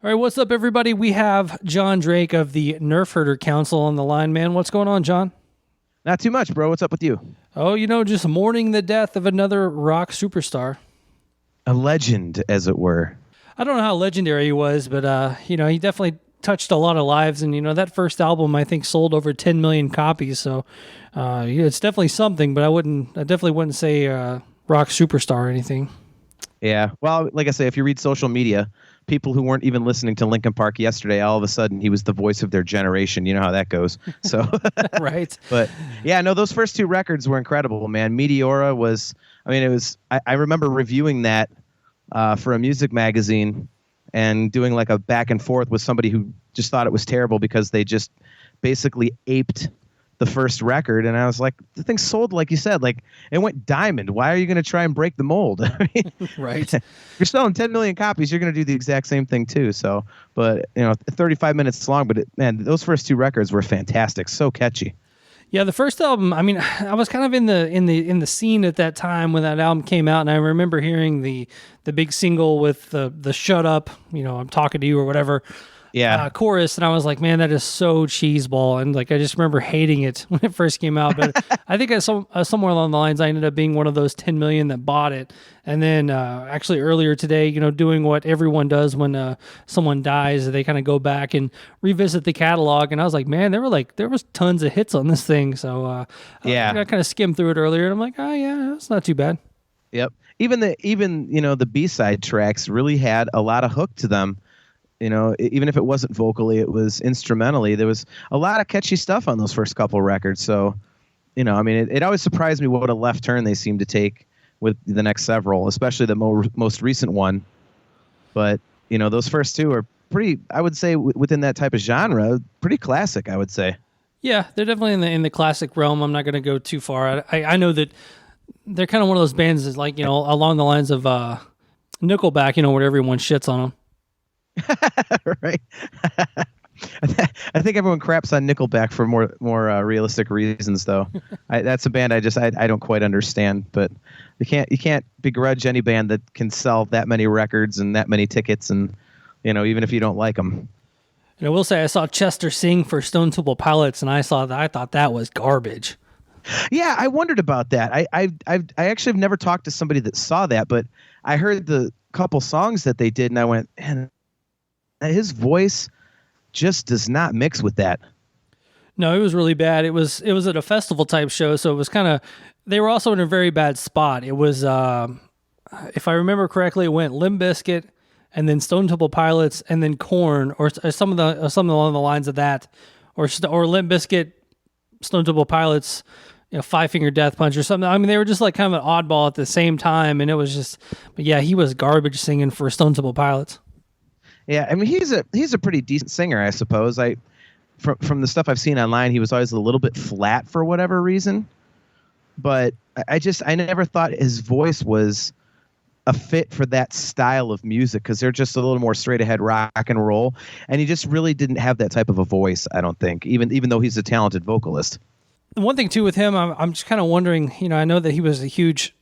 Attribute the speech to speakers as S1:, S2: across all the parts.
S1: All right, what's up, everybody? We have Jon Drake of the Nerf Herder Council on the line, man. What's going on, John?
S2: Not too much, bro. What's up with you?
S1: Oh, just mourning the death of another rock superstar.
S2: A legend, as it were.
S1: I don't know how legendary he was, but, he definitely touched a lot of lives. And, that first album, I think, sold over 10 million copies. So it's definitely something, but I definitely wouldn't say rock superstar or anything.
S2: Yeah. Well, like I say, if you read social media, people who weren't even listening to Linkin Park yesterday, all of a sudden he was the voice of their generation. You know how that goes. So,
S1: right.
S2: But yeah, no, those first two records were incredible, man. Meteora was, I remember reviewing that for a music magazine and doing like a back and forth with somebody who just thought it was terrible because they just basically aped the first record. And I was like, the thing sold, like you said, like it went diamond. Why are you going to try and break the mold?
S1: Right.
S2: You're selling 10 million copies. You're going to do the exact same thing too. So, but 35 minutes long, but man, those first two records were fantastic. So catchy.
S1: Yeah, the first album, I was kind of in the scene at that time when that album came out, and I remember hearing the big single with the "Shut Up," I'm talking to you or whatever.
S2: Yeah.
S1: Chorus, and I was like, man, that is so cheeseball, and like I just remember hating it when it first came out. But I think somewhere along the lines, I ended up being one of those 10 million that bought it. And then actually earlier today, doing what everyone does when someone dies, they kind of go back and revisit the catalog. And I was like, man, there was tons of hits on this thing. So
S2: yeah,
S1: I kind of skimmed through it earlier, and I'm like, oh yeah, it's not too bad.
S2: Yep. Even the B-side tracks really had a lot of hook to them. Even if it wasn't vocally, it was instrumentally. There was a lot of catchy stuff on those first couple records. So, it always surprised me what a left turn they seemed to take with the next several, especially the most recent one. But, those first two are pretty, I would say, within that type of genre, pretty classic, I would say.
S1: Yeah, they're definitely in the classic realm. I'm not going to go too far. I know that they're kind of one of those bands that's like, along the lines of Nickelback, where everyone shits on them.
S2: Right. I think everyone craps on Nickelback for more realistic reasons, though. That's a band I don't quite understand. But you can't begrudge any band that can sell that many records and that many tickets, and even if you don't like them.
S1: And I will say I saw Chester sing for Stone Temple Pilots, and I thought that was garbage.
S2: Yeah, I wondered about that. I actually have never talked to somebody that saw that, but I heard the couple songs that they did, and I went, man, his voice just does not mix with that.
S1: No, it was really bad. It was at a festival type show, so it was kind of. They were also in a very bad spot. It was, if I remember correctly, it went Limp Bizkit, and then Stone Temple Pilots, and then Korn, or some along the lines of that, or Limp Bizkit, Stone Temple Pilots, Five Finger Death Punch or something. They were just like kind of an oddball at the same time, and it was just. But yeah, he was garbage singing for Stone Temple Pilots.
S2: Yeah, he's a pretty decent singer, I suppose. From the stuff I've seen online, he was always a little bit flat for whatever reason. But I never thought his voice was a fit for that style of music because they're just a little more straight ahead rock and roll, and he just really didn't have that type of a voice. I don't think, even though he's a talented vocalist.
S1: The one thing too with him, I'm just kind of wondering. I know that he was a huge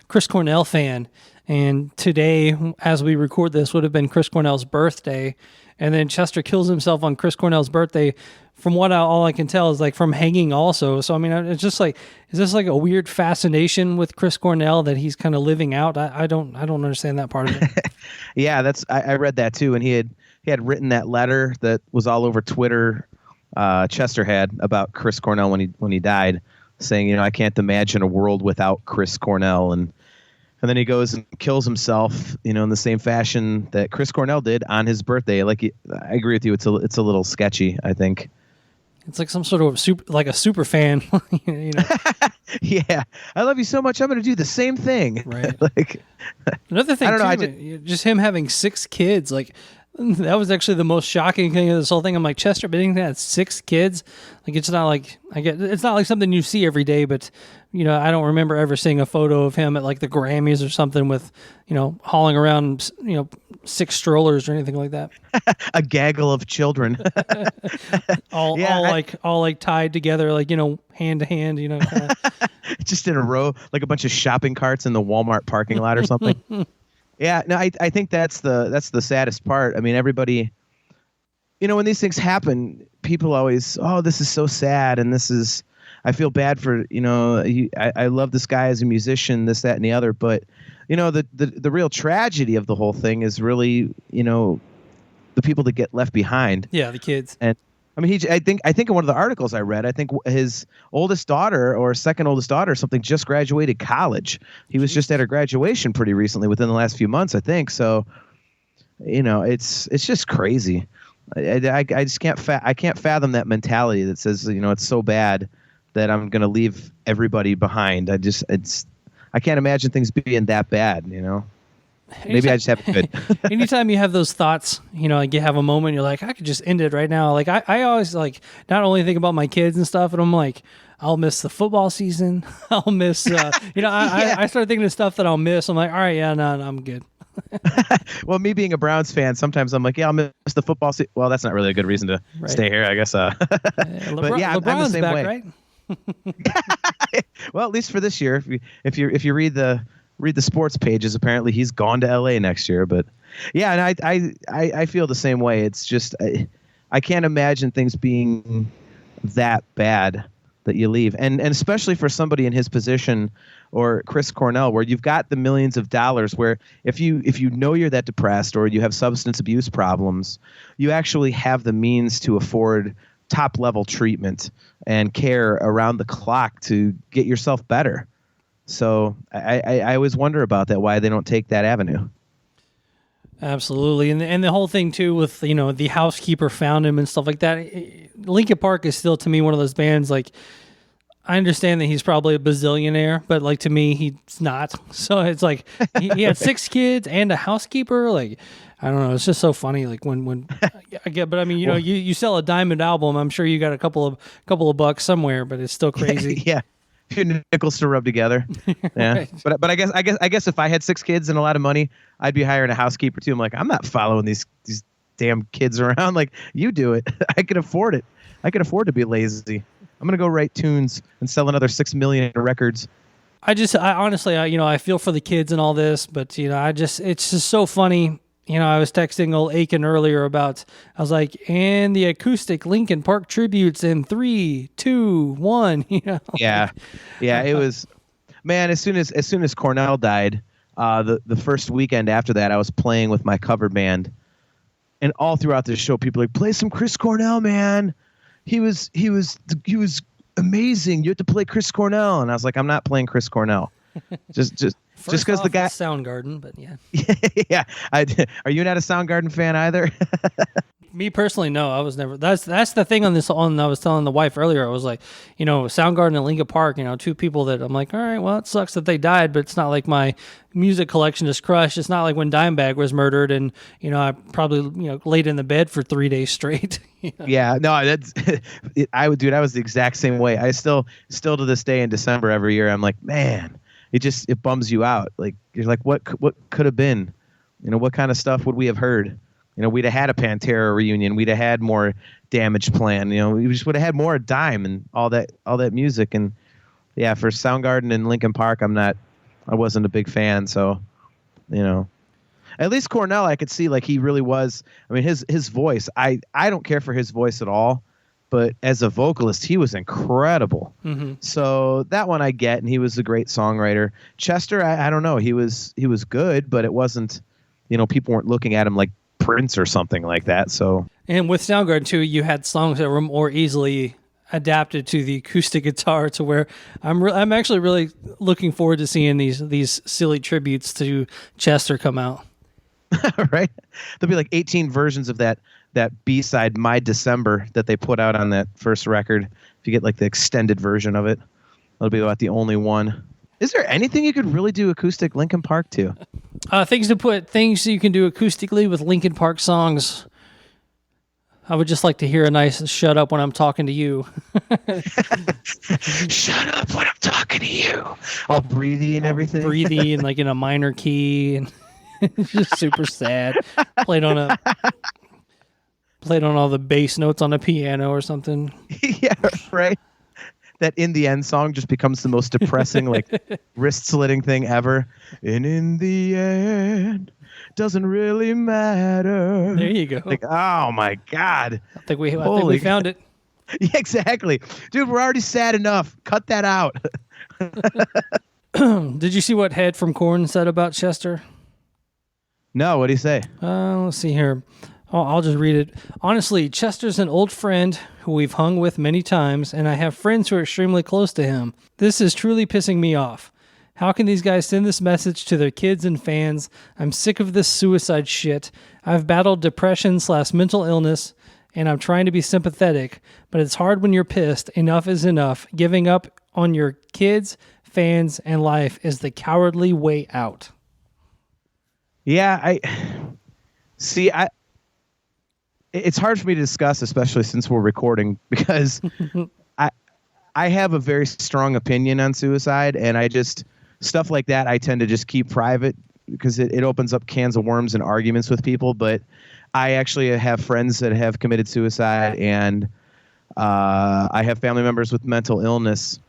S1: Chris Cornell fan. And today, as we record this, would have been Chris Cornell's birthday. And then Chester kills himself on Chris Cornell's birthday. From all I can tell is like from hanging also. So, it's just like, is this like a weird fascination with Chris Cornell that he's kind of living out? I don't understand that part of it.
S2: Yeah, I read that too. And he had written that letter that was all over Twitter. Chester had about Chris Cornell when he died, saying, I can't imagine a world without Chris Cornell. And then he goes and kills himself, in the same fashion that Chris Cornell did on his birthday. I agree with you. It's a little sketchy, I think.
S1: It's like some sort of a super fan.
S2: Yeah, I love you so much. I'm going to do the same thing.
S1: Right. Another thing, I don't know. Just him having 6 kids. Like that was actually the most shocking thing of this whole thing. I'm like, Chester Bennington had 6 kids. Like it's not like it's not like something you see every day, but. I don't remember ever seeing a photo of him at like the Grammys or something with, hauling around, 6 strollers or anything like that.
S2: A gaggle of children.
S1: all tied together, like, hand to hand,
S2: Just in a row, like a bunch of shopping carts in the Walmart parking lot or something. Yeah, no, I think that's the saddest part. I mean, everybody, when these things happen, people always, oh, this is so sad, and this is, I feel bad for, I love this guy as a musician, this, that, and the other, but the real tragedy of the whole thing is really, the people that get left behind.
S1: Yeah, the kids.
S2: And I mean, I think in one of the articles I read, I think his oldest daughter or second oldest daughter or something just graduated college. He was just at her graduation pretty recently, within the last few months, I think. So, it's just crazy. I just can't fathom that mentality that says, it's so bad that I'm going to leave everybody behind. I can't imagine things being that bad, Maybe I just have it good.
S1: Anytime you have those thoughts, like you have a moment, you're like, I could just end it right now. Like I always like not only think about my kids and stuff, and I'm like, I'll miss the football season. I'll miss, I start thinking of stuff that I'll miss. I'm like, all right, yeah, no, I'm good.
S2: Well, me being a Browns fan, sometimes I'm like, yeah, I'll miss the football season. Well, that's not really a good reason to stay here, I guess. But yeah, I'm the same
S1: back,
S2: way.
S1: Right?
S2: Well, at least for this year, if you read the sports pages, apparently he's gone to LA next year. But yeah, and I feel the same way. It's just I can't imagine things being that bad that you leave, and especially for somebody in his position or Chris Cornell, where you've got the millions of dollars, where if you know you're that depressed or you have substance abuse problems, you actually have the means to afford top level treatment and care around the clock to get yourself better. So I always wonder about that, why they don't take that avenue.
S1: Absolutely. And the whole thing too with, the housekeeper found him and stuff like that. Linkin Park is still to me one of those bands, like, I understand that he's probably a bazillionaire, but like to me, he's not. So it's like he had 6 kids and a housekeeper. Like, I don't know. It's just so funny. Like when I get, but I mean, you sell a diamond album, I'm sure you got a couple of bucks somewhere, but it's still crazy.
S2: Yeah. A few nickels to rub together. Yeah. Right. But I guess if I had 6 kids and a lot of money, I'd be hiring a housekeeper too. I'm like, I'm not following these damn kids around. Like, you do it. I can afford it. I can afford to be lazy. I'm going to go write tunes and sell another 6 million records. I
S1: honestly, I feel for the kids and all this, but it's just so funny. I was texting old Aiken earlier I was like, and the acoustic Linkin Park tributes in 3, 2, 1.
S2: Yeah. It was, man. As soon as Cornell died, the first weekend after that, I was playing with my cover band, and all throughout the show, people were like, play some Chris Cornell, man. He was amazing. You have to play Chris Cornell, and I was like, I'm not playing Chris Cornell. Just because the guy
S1: Soundgarden, but yeah.
S2: Yeah. Are you not a Soundgarden fan either?
S1: Me personally, no, I was never. That's the thing on I was telling the wife earlier. I was like, Soundgarden and Linkin Park, 2 people that I'm like, all right, well, it sucks that they died, but it's not like my music collection is crushed. It's not like when Dimebag was murdered, and I probably laid in the bed for 3 days straight.
S2: Yeah, no, that's I was the exact same way. I still to this day in December every year, I'm like, man, it bums you out. Like, you're like, what could have been? What kind of stuff would we have heard? We'd have had a Pantera reunion. We'd have had more Damage Plan. We just would have had more Dime and all that music. And yeah, for Soundgarden and Linkin Park, I wasn't a big fan. So, at least Cornell, I could see, like, he really was. I mean, his voice, I don't care for his voice at all, but as a vocalist, he was incredible. Mm-hmm. So that one I get, and he was a great songwriter. Chester, I don't know. He was good, but it wasn't, people weren't looking at him like Prince or something like that. So, and
S1: with Soundgarden too, you had songs that were more easily adapted to the acoustic guitar, to where I'm actually really looking forward to seeing these silly tributes to Chester come out.
S2: Right? There'll be like 18 versions of that B-side My December that they put out on that first record. If you get like the extended version of it, that'll be about the only one. Is there anything you could really do acoustic Linkin Park to?
S1: Things you can do acoustically with Linkin Park songs. I would just like to hear a nice "Shut Up When I'm Talking to You."
S2: Shut up when I'm talking to you. All breathy and everything.
S1: Breathy and like in a minor key, and just super sad. Played on all the bass notes on a piano or something.
S2: Yeah, right. that in the end song just becomes the most depressing, like wrist slitting thing ever. And in the end, doesn't really matter.
S1: There you go.
S2: Like, oh my God.
S1: I think we found it.
S2: Yeah, exactly. Dude, we're already sad enough. Cut that out.
S1: Did you see what Head from Korn said about Chester?
S2: No, what do you say?
S1: Let's see here. I'll just read it. Honestly, Chester's an old friend who we've hung with many times, and I have friends who are extremely close to him. This is truly pissing me off. How can these guys send this message to their kids and fans? I'm sick of this suicide shit. I've battled depression/mental illness, and I'm trying to be sympathetic, but it's hard when you're pissed. Enough is enough. Giving up on your kids, fans, and life is the cowardly way out.
S2: Yeah, it's hard for me to discuss, especially since we're recording, because I have a very strong opinion on suicide, and stuff like that I tend to just keep private because it opens up cans of worms and arguments with people. But I actually have friends that have committed suicide, and I have family members with mental illness,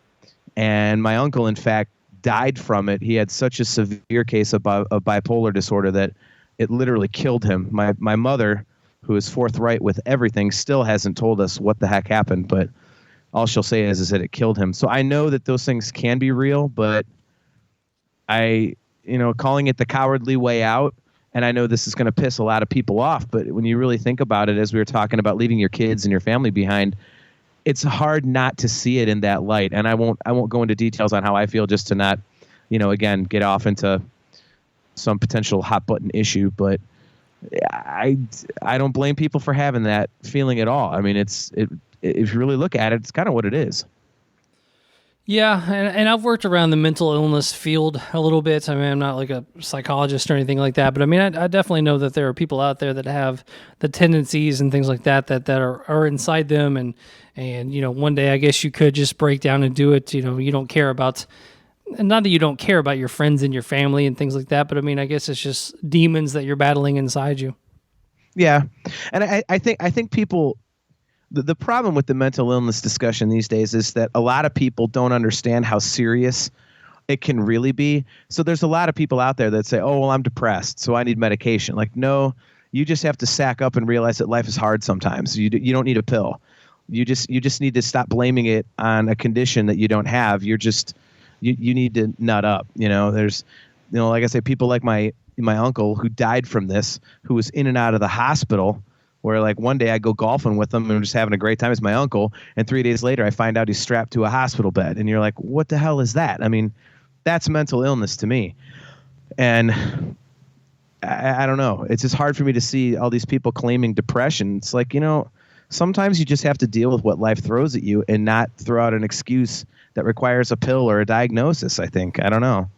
S2: and my uncle, in fact, died from it. He had such a severe case of bipolar disorder that it literally killed him. My mother, who is forthright with everything, still hasn't told us what the heck happened, but all she'll say is that it killed him. So I know that those things can be real, but calling it the cowardly way out, and I know this is going to piss a lot of people off, but when you really think about it, as we were talking about leaving your kids and your family behind, it's hard not to see it in that light. And I won't go into details on how I feel, just to not, again, get off into some potential hot button issue, but I don't blame people for having that feeling at all. I mean, if you really look at it, it's kind of what it is.
S1: Yeah, and I've worked around the mental illness field a little bit. I mean, I'm not like a psychologist or anything like that, but I mean, I definitely know that there are people out there that have the tendencies and things like that are inside them, and one day I guess you could just break down and do it. You don't care about, not that you don't care about your friends and your family and things like that, but I mean, I guess it's just demons that you're battling inside you.
S2: Yeah, and I think people. The problem with the mental illness discussion these days is that a lot of people don't understand how serious it can really be. So there's a lot of people out there that say, oh, well, I'm depressed, so I need medication. Like, no, you just have to sack up and realize that life is hard sometimes. You don't need a pill. You just need to stop blaming it on a condition that you don't have. You need to nut up. There's, like I say, people like my uncle who died from this, who was in and out of the hospital, where like one day I go golfing with him and we're just having a great time as my uncle, and 3 days later I find out he's strapped to a hospital bed, and you're like, what the hell is that? I mean, that's mental illness to me. And I don't know. It's just hard for me to see all these people claiming depression. It's like, sometimes you just have to deal with what life throws at you and not throw out an excuse that requires a pill or a diagnosis, I think. I don't know.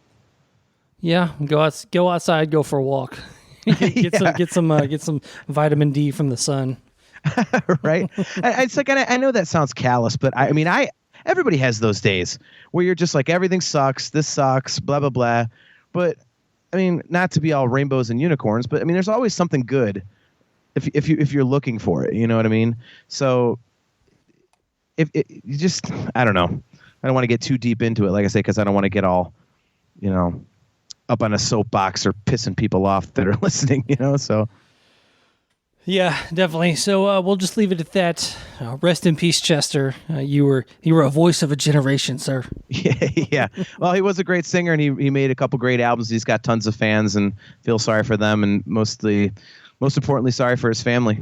S2: Yeah,
S1: go outside, go for a walk. Get some vitamin D from the sun.
S2: Right. It's like, I know that sounds callous, but I mean, everybody has those days where you're just like, everything sucks. This sucks, blah, blah, blah. But I mean, not to be all rainbows and unicorns, but I mean, there's always something good if you're looking for it, you know what I mean? So I don't know. I don't want to get too deep into it, like I say, because I don't want to get all, up on a soapbox or pissing people off that are listening, so.
S1: Yeah, definitely. So we'll just leave it at that. Rest in peace, Chester. You were a voice of a generation, sir.
S2: Yeah. Well, he was a great singer, and he made a couple great albums. He's got tons of fans, and feel sorry for them, and most importantly, sorry for his family.